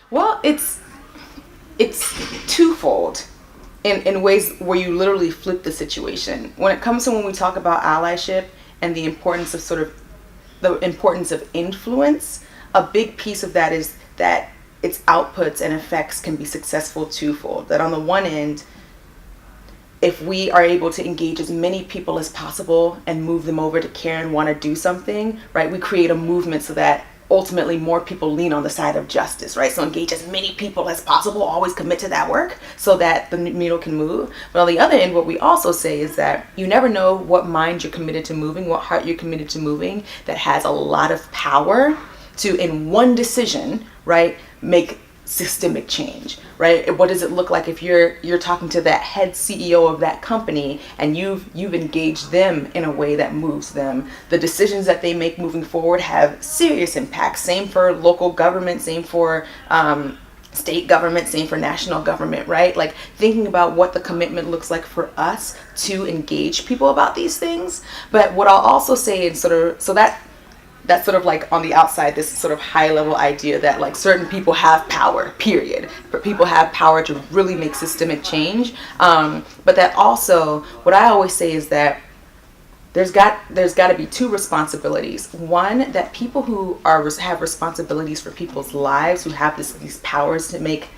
Well, it's twofold in ways where you literally flip the situation. When it comes to when we talk about allyship and the importance of influence, a big piece of that is that its outputs and effects can be successful twofold. That on the one end, if we are able to engage as many people as possible and move them over to care and want to do something, right, we create a movement so that ultimately more people lean on the side of justice, right? So engage as many people as possible, always commit to that work so that the needle can move. But on the other end, what we also say is that you never know what mind you're committed to moving, what heart you're committed to moving, that has a lot of power to, in one decision, right, make systemic change, right? What does it look like if you're talking to that head CEO of that company and you've engaged them in a way that moves them? The decisions that they make moving forward have serious impact. Same for local government, same for state government, same for national government, right? Like thinking about what the commitment looks like for us to engage people about these things. But what I'll also say is that's sort of like on the outside, this sort of high level idea that like certain people have power, period. But people have power to really make systemic change. But that also, what I always say is that there's got to be two responsibilities. One, that people who have responsibilities for people's lives, who have these powers to make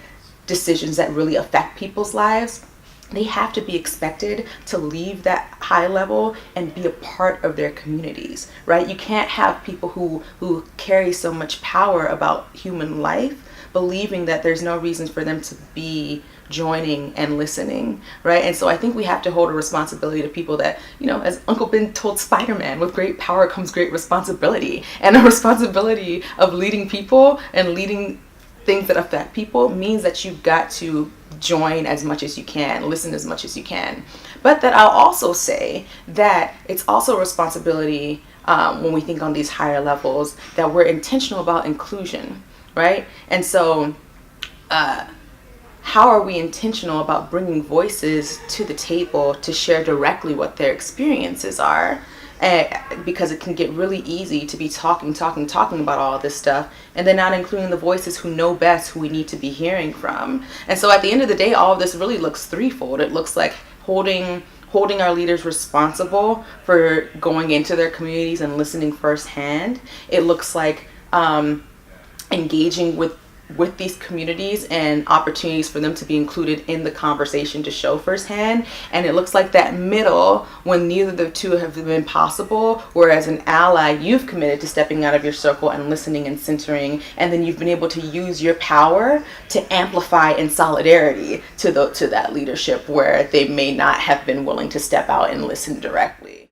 decisions that really affect people's lives, they have to be expected to leave that high level and be a part of their communities, right? You can't have people who carry so much power about human life believing that there's no reason for them to be joining and listening, right? And so I think we have to hold a responsibility to people that, as Uncle Ben told Spider-Man, with great power comes great responsibility. And the responsibility of leading people and leading things that affect people means that you've got to join as much as you can, listen as much as you can. But that I'll also say that it's also a responsibility when we think on these higher levels that we're intentional about inclusion, right? And so how are we intentional about bringing voices to the table to share directly what their experiences are? Because it can get really easy to be talking about all this stuff and then not including the voices who know best, who we need to be hearing from. And so at the end of the day, all of this really looks threefold. It looks like holding our leaders responsible for going into their communities and listening firsthand. It looks like engaging with these communities and opportunities for them to be included in the conversation to show firsthand. And it looks like that middle, when neither of the two have been possible, where as an ally you've committed to stepping out of your circle and listening and centering, and then you've been able to use your power to amplify in solidarity to that leadership where they may not have been willing to step out and listen directly.